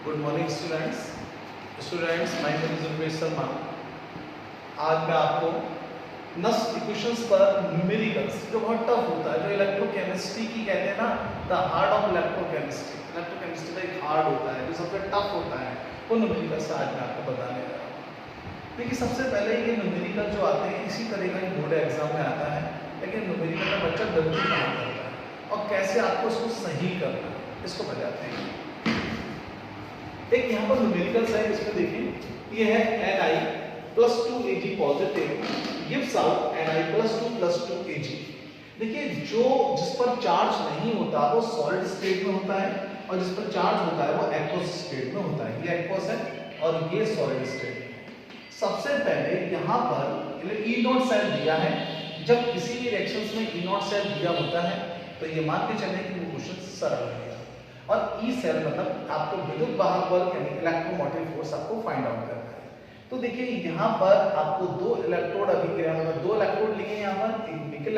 Good morning students my name is Rupesh Sharma. आज मैं आपको नस्ट इक्वेशंस पर न्यूमेरिकल्स जो बहुत टफ होता है, जो इलेक्ट्रोकेमिस्ट्री की कहते हैं ना, द हार्ड ऑफ इलेक्ट्रोकेमिस्ट्री का एक हार्ड होता है जो सबसे टफ होता है, वो न्यूमेरिकल्स आज मैं आपको बताने जा रहा हूँ। देखिए, सबसे पहले ये न्यूमेरिकल जो आते हैं इसी तरह का बोर्ड एग्जाम में आता है, लेकिन न्यूमेरिकल का बच्चा गलती कहाँ करता है और कैसे आपको उसको सही करना है, इसको बताते हैं। एक यहाँ पर न्यूमेरिकल्स है, इसमें देखिए ये है Ni plus 2Ag positive gives out Ni plus 2 Ag। देखिए, जिस पर चार्ज नहीं होता वो सॉलिड स्टेट में होता है और जिस पर चार्ज होता है वो एक्वस स्टेट में होता है। ये एक्वस है और ये सॉलिड स्टेट। सबसे पहले यहाँ पर ई नॉट सेल दिया है। जब किसी भी रिएक्शंस में ई नॉट सेल दिया होता है तो ये मान के चले कि वो क्वेश्चन सरल है। और ई सेल मतलब आपको विद्युत वाहक बल यानी इलेक्ट्रोमोटिव फोर्स आपको फाइंड आउट करना है। तो देखिए, यहाँ पर आपको दो इलेक्ट्रोड अभिक्रिया मतलब दो इलेक्ट्रोड लिए हैं, यहाँ पर एक निकल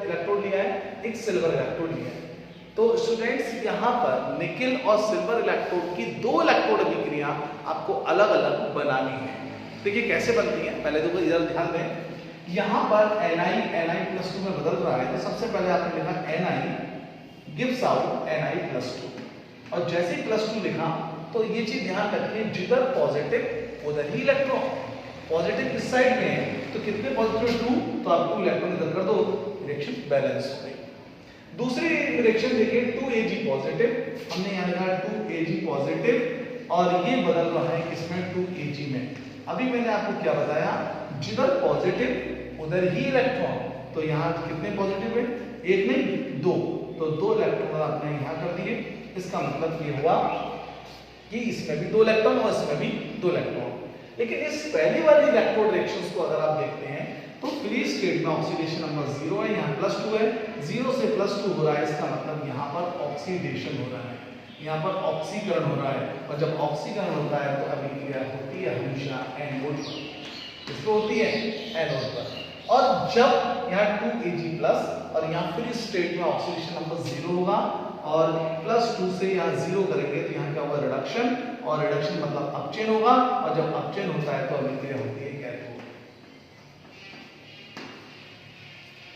इलेक्ट्रोड लिया है, एक सिल्वर इलेक्ट्रोड लिया है। तो स्टूडेंट्स, यहाँ पर निकल और सिल्वर इलेक्ट्रोड की दो इलेक्ट्रोड अभिक्रिया आपको अलग अलग बनानी है। देखिए कैसे बनती है, पहले तो इधर ध्यान दें। यहाँ पर Ni प्लस 2 में बदल रहा है, तो सबसे पहले आपने लिखा Ni gives out Ni plus 2, और जैसे ही प्लस 2 लिखा तो ये चीज ध्यान रखिए, जिधर पॉजिटिव उधर ही इलेक्ट्रॉन। पॉजिटिव इस साइड में है तो कितने पॉजिटिव 2, तो आप 2 इलेक्ट्रॉन इधर कर दो, रिएक्शन बैलेंस हो गई। दूसरी रिएक्शन देखिए 2Ag पॉजिटिव, हमने यहाँ लिखा 2Ag पॉजिटिव और ये बदल रहा है इसमें 2Ag में। अभी मैंने आपको क्या बताया, जिधर पॉजिटिव उधर ही इलेक्ट्रॉन। तो यहाँ कितने पॉजिटिव है, एक नहीं दो, तो 2 इलेक्ट्रॉन आपने यहाँ कर दिए। इसका मतलब ये हुआ कि इसमें भी 2 इलेक्ट्रॉन और इसमें भी 2 इलेक्ट्रॉन। लेकिन इस पहली वाली इलेक्ट्रोड रिएक्शंस को अगर आप देखते हैं तो फ्री स्टेट में ऑक्सीडेशन नंबर 0 है, यहाँ प्लस 2 है, 0 से प्लस 2 हो रहा है। इसका मतलब यहाँ पर ऑक्सीडेशन हो रहा है, यहाँ पर ऑक्सीकरण हो रहा है। और जब ऑक्सीकरण होता है तो अभिक्रिया होती है हमेशा एनोड पर, किसको होती है, एनोड पर। और जब यहाँ 2Ag प्लस और यहाँ फ्री स्टेट में ऑक्सीडेशन नंबर 0 होगा और प्लस 2 से यहाँ 0 करेंगे तो यहाँ क्या होगा, रिडक्शन, और रिडक्शन मतलब अपचयन होगा, और जब अपचयन होता है तो अभिक्रिया होती है कैथोड।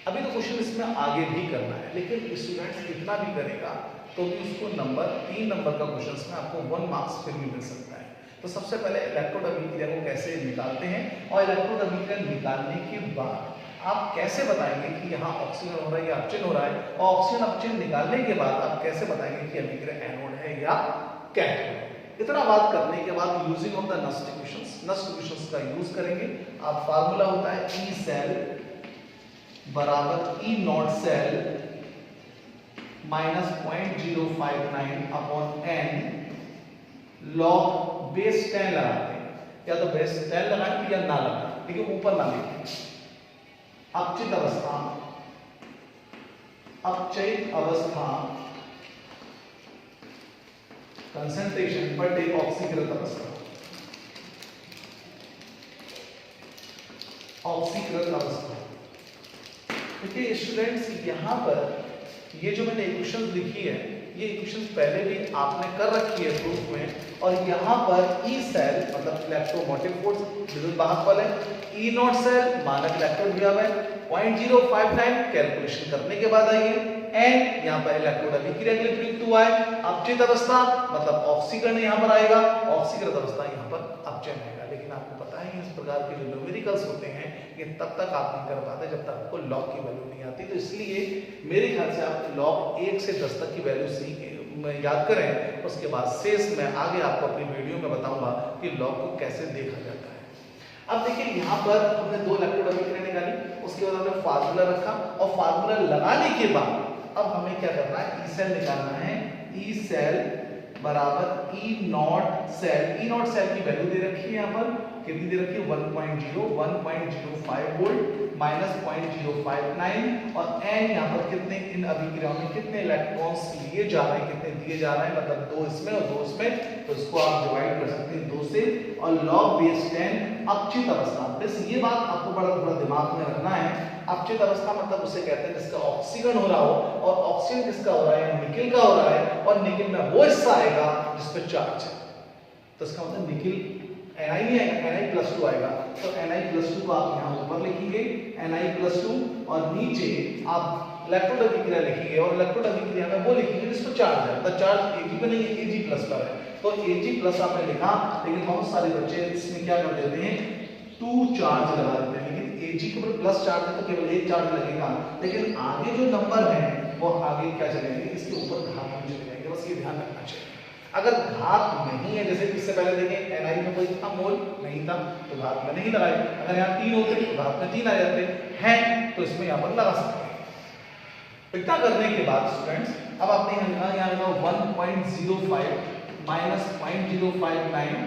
अभी तो क्वेश्चन इसमें आगे भी करना है, लेकिन स्टूडेंट्स कितना भी करेगा तो भी उसको नंबर 3 नंबर का क्वेश्चन में आपको 1 मार्क्स फिर भी मिल सकता है। तो सबसे पहले इलेक्ट्रोड अभिक्रिया को कैसे निकालते हैं, और इलेक्ट्रोड अभिक्रिया निकालने के बाद आप कैसे बताएंगे कि यहाँ ऑक्सीजन हो रहा है या अपचयन हो रहा है, और ऑक्सीजन अपचयन निकालने के बाद आप कैसे बताएंगे कि अभिक्रिया एनोड है या कैथोड है। इतना बात करने के बाद using of the Nernst equations का यूज करेंगे। आप फार्मूला होता है ई सेल बराबर E nought cell minus 0.059 upon n log base 10 लगाते हैं, या तो बेस 10 लगाएं या ना लगाएं, लेकिन ऊपर ना लिखें। अपचित अवस्था कंसंट्रेशन पर डे ऑक्सीकृत अवस्था, देखिए स्टूडेंट्स, यहाँ पर ये जो मैंने इक्वेशन लिखी है, ये इक्वेशन पहले भी आपने कर रखी है प्रूफ में। और यहाँ पर ई सेल मतलब इलेक्ट्रोमोटिव फोर्स विद्युत वाहक बल है, ई नॉट सेल मानक इलेक्ट्रोड दिया हुआ है, 0.059 कैलकुलेशन करने के बाद आई है, एंड यहाँ पर इलेक्ट्रोड अभिक्रिया के लिए प्रयुक्त हुआ है। अपचित अवस्था मतलब ऑक्सीकरण यहाँ पर आएगा, ऑक्सीकृत अवस्था यहाँ पर अपचयन आएगा। लेकिन आपको पता है इस प्रकार के जो न्यूमेरिकल्स होते हैं ये तब तक आप नहीं कर पाते जब तक आपको लॉग की वैल्यू नहीं आती। तो इसलिए मेरे ख्याल से आप लॉग 1 से 10 तक की वैल्यू सीख याद करें, उसके बाद शेष मैं आगे आपको अपनी वीडियो में बताऊंगा कि लॉग को कैसे देखा जाता है। अब देखिए, यहाँ पर हमने 2 इलेक्ट्रोड अभिक्रिया निकाली, उसके बाद हमने फार्मूला रखा, और फार्मूला लगाने के बाद अब हमें क्या करना है, ई सेल निकालना है। ई सेल बराबर ई नॉट सेल की वैल्यू दे रखी है, यहाँ पर कितनी दे रखी है, 1.05 वोल्ट माइनस 0.059, और n यहाँ पर कितने, इन अभिक्रियाओं में कितने इलेक्ट्रॉन्स लिए जा रहे हैं, कितने दिए जा रहे हैं, मतलब 2 इसमें और 2 इसमें, तो इसको आप डिवाइड कर सकते हैं 2 से। और log बेस 10 अपचित अवस्था, बस ये बात आपको बड़ा दिमाग में रखना है। अपचित अवस्था मतलब उसे कहते हैं जिसका ऑक्सीकरण हो रहा हो, और ऑक्सीजन किसका हो रहा है, निकल का हो रहा है, और निकल में वो हिस्सा आएगा जिस पे चार्ज है। तो इसका मतलब निकिल Ni नहीं आएगा, Ni+2 आएगा। तो Ni+2 को आप यहाँ ऊपर लिखेंगे Ni+2 और नीचे आप इलेक्ट्रोड अभिक्रिया लिखेंगे और इलेक्ट्रोड अभिक्रिया में वो लिखेंगे जिस पर चार्ज है। तो चार्ज Ag पे नहीं है, Ag+ पर है। तो Ag+ आपने लिखा, लेकिन बहुत सारे बच्चे इसमें क्या कर देते हैं 2 चार्ज लगा देते हैं, लेकिन Ag के ऊपर प्लस चार्ज है तो केवल 1 चार्ज लगेगा, लेकिन आगे जो नंबर है वो आगे क्या चलेंगे, इसके ऊपर घात में चले जाएंगे। बस ये ध्यान रखना चाहिए। अगर घात नहीं है, जैसे इससे पहले देखें Ni में कोई था मोल नहीं था तो घात में नहीं लगाए, अगर यहाँ 3 होते तो घात में 3 आ जाते हैं, तो इसमें यहाँ पर लगा सकते हैं। इतना करने के बाद स्टूडेंट्स अब आपने यहाँ 1.05 माइनस 0.059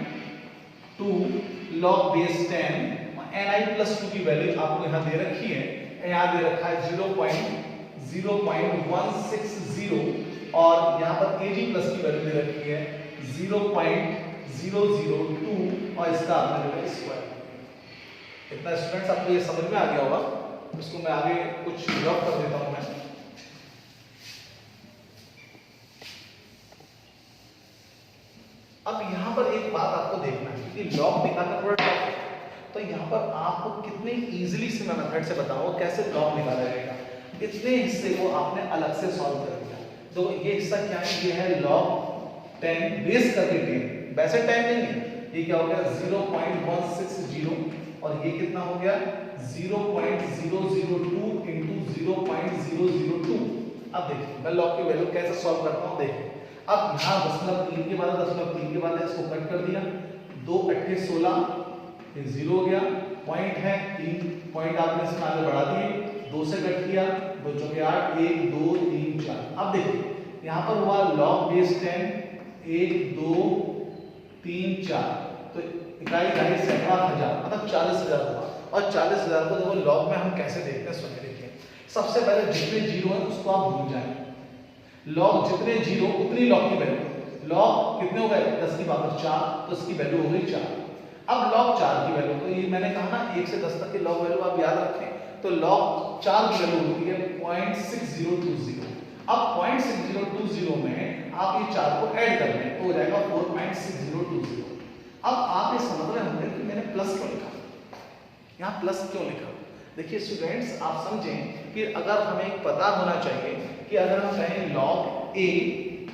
2 log base 10 Ni+2 की वैल्यू आपको यहाँ दे रखी है, यहाँ दे रखा है 0.160 और यहाँ पर Ag+ की वैल्यू दे रखी है 0.002 और इसका आपने जो है स्क्वायर। इतना स्टूडेंट्स आपको ये समझ में आ गया होगा। इसको मैं आगे कुछ ड्रॉप कर देता हूँ मैं। अब यहाँ पर एक बात आपको देखना है कि लॉग निकालना थोड़ा टफ है, तो यहाँ पर आपको कितने इजीली से मैं मेथड से बताऊंगा कैसे लॉग निकाला जाएगा। इतने हिस्से को आपने अलग से सॉल्व कर दिया। तो ये हिस्सा क्या है, ये है log 10 बेस करके 10, वैसे 10 नहीं है, ये क्या हो गया 0.160 और ये कितना हो गया 0.002 इंटू 0.002। अब देखिए मैं log की वैल्यू कैसे सॉल्व करता हूँ। देखिए अब यहाँ 0.3 के बाद 0.3 के बाद इसको कट कर दिया, 2 8 16 ये 0 हो गया, पॉइंट है 3 पॉइंट आपने इसमें आगे बढ़ा दिए, 2 से कट किया, बच्चों के 8 1 2 3 4। अब देखिए यहाँ पर हुआ log base 10 1 2 3 4, तो इकाई ढाई सैकड़ा हजार मतलब 40,000 हुआ। और 40,000 को देखो लॉग में हम कैसे देखते हैं, सुनिए। देखिए सबसे पहले जितने जीरो है उसको आप भूल जाए, लॉग जितने जीरो उतनी लॉग की वैल्यू। लॉग कितने हो गए 10 की पावर 4, तो इसकी वैल्यू हो गई 4। अब log 4 की वैल्यू, तो ये मैंने कहा ना 1 से 10 तक की log वैल्यू आप याद रखें, तो log 4 की वैल्यू होती है 0.6020। अब 0.6020 में आप ये 4 को ऐड कर लें तो हो जाएगा 4.6020। अब आप ये समझ रहे होंगे कि मैंने प्लस क्यों लिखा, यहाँ प्लस क्यों लिखा। देखिए स्टूडेंट्स आप समझें कि अगर हमें पता होना चाहिए कि अगर हम कहें log a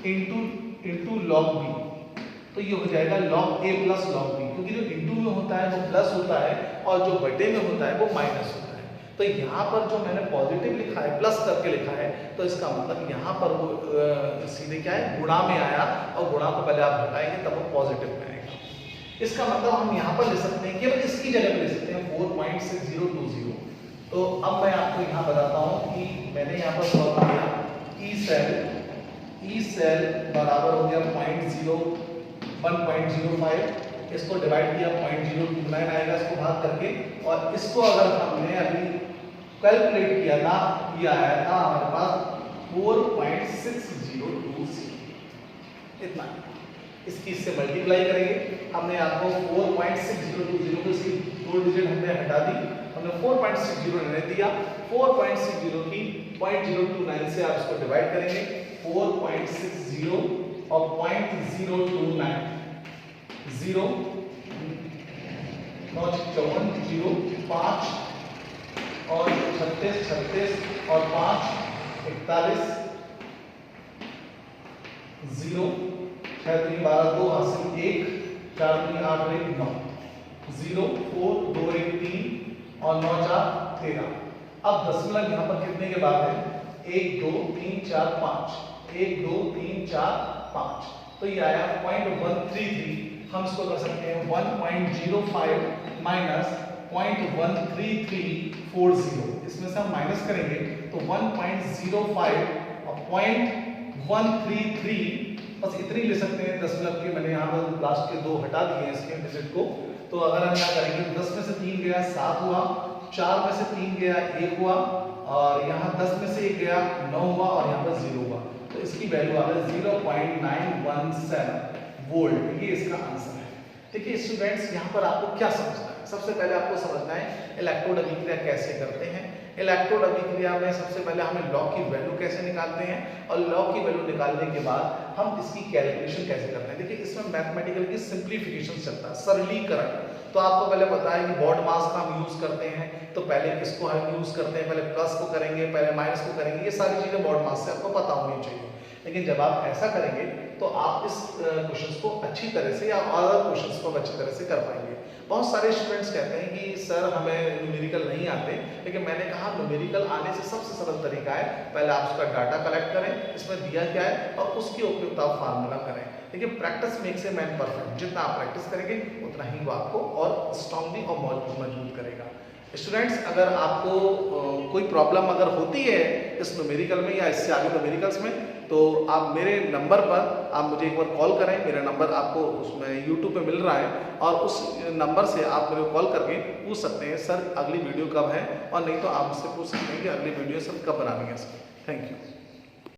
into log b, तो ये हो जाएगा log a plus log b, क्योंकि जो इंटू में होता है वो प्लस होता है और जो बटे में होता है वो माइनस होता है। तो यहाँ पर जो मैंने पॉजिटिव लिखा है प्लस करके लिखा है, तो इसका मतलब यहाँ पर वो सीधे क्या है गुणा में आया, और गुणा को पहले आप घटाएंगे तब वो पॉजिटिव में आएगा। इसका मतलब हम यहाँ पर ले सकते हैं, केवल इसकी जगह पे ले सकते हैं 4.6020। तो अब मैं आपको यहाँ बताता हूँ कि मैंने यहाँ पर सॉल्व किया, ई सेल बराबर हो गया 1.05, इसको डिवाइड किया 0.029 आएगा इसको भाग करके, और इसको अगर हमने अभी कैलकुलेट किया था ये आया था हमारे पास 4.6020। इतना इसकी इससे मल्टीप्लाई करेंगे, हमने आपको 4.6020 को इसकी 2 डिजिट हमने हटा दी, हमने 4.60 रहने दिया। 4.60 की 0.029 से आप इसको डिवाइड करेंगे, 4.60 और 0.029 0 9 54 0 5 और 36 और 5 41 0 6 3 12 2 हासिल 1 4 3 8 1 9 0 4 2 1 3 और 9 4 13। अब दशमलव यहाँ पर कितने के बाद है 1 2 3 4 5 1 2 3 4 5, तो ये आया 0.133। हम इसको कर सकते हैं 1.05 माइनस 0.13340, इसमें से हम माइनस करेंगे तो 1.05 और 0.133 बस इतनी ले सकते हैं दशमलव के। मैंने यहाँ पर लास्ट के 2 हटा दिए हैं इसके डिजिट को, तो अगर हम क्या करेंगे 10 में से 3 गया 7 हुआ, 4 में से 3 गया 1 हुआ, और यहाँ 10 में से 1 गया 9 हुआ, और यहाँ पर 0 हुआ, तो इसकी वैल्यू आ गई 0.917 वोल्ट। ये इसका आंसर है। देखिए स्टूडेंट्स यहाँ पर आपको क्या समझना है, सबसे पहले आपको समझना है इलेक्ट्रोड अभिक्रिया कैसे करते हैं, इलेक्ट्रोड अभिक्रिया में सबसे पहले हमें लॉग की वैल्यू कैसे निकालते हैं और लॉग की वैल्यू निकालने के बाद हम इसकी कैलकुलेशन कैसे करते हैं। देखिए इसमें मैथमेटिकल की सिंप्लीफिकेशन चलता है, सरलीकरण। तो आपको पहले पता है कि बॉड मास का हम यूज करते हैं, तो पहले किसको हम यूज करते हैं, पहले प्लस को करेंगे, पहले माइनस को करेंगे, ये सारी चीजें बॉड मास से आपको पता होनी चाहिए। लेकिन जब आप ऐसा करेंगे तो आप इस क्वेश्चंस को अच्छी तरह से या अदर क्वेश्चंस को अच्छी तरह से कर पाएंगे। बहुत सारे स्टूडेंट्स कहते हैं कि सर हमें न्यूमेरिकल नहीं आते, लेकिन मैंने कहा न्यूमेरिकल आने से सबसे सरल तरीका है, पहले आप उसका डाटा कलेक्ट करें, इसमें दिया क्या है और उसके उपयुक्त आप फार्मूला करें। देखिए practice makes a man perfect, जितना आप प्रैक्टिस करेंगे उतना ही वो आपको और स्ट्रांगली और मजबूत करेगा। स्टूडेंट्स अगर आपको कोई प्रॉब्लम अगर होती है इस न्यूमेरिकल में या इससे आगे न्यूमेरिकल्स में, तो आप मेरे नंबर पर आप मुझे एक बार कॉल करें। मेरा नंबर आपको उसमें यूट्यूब पे मिल रहा है और उस नंबर से आप मेरे को कॉल करके पूछ सकते हैं सर अगली वीडियो कब है, और नहीं तो आप मुझसे पूछ सकते हैं कि अगली वीडियो सर कब बनानी है। Thank you.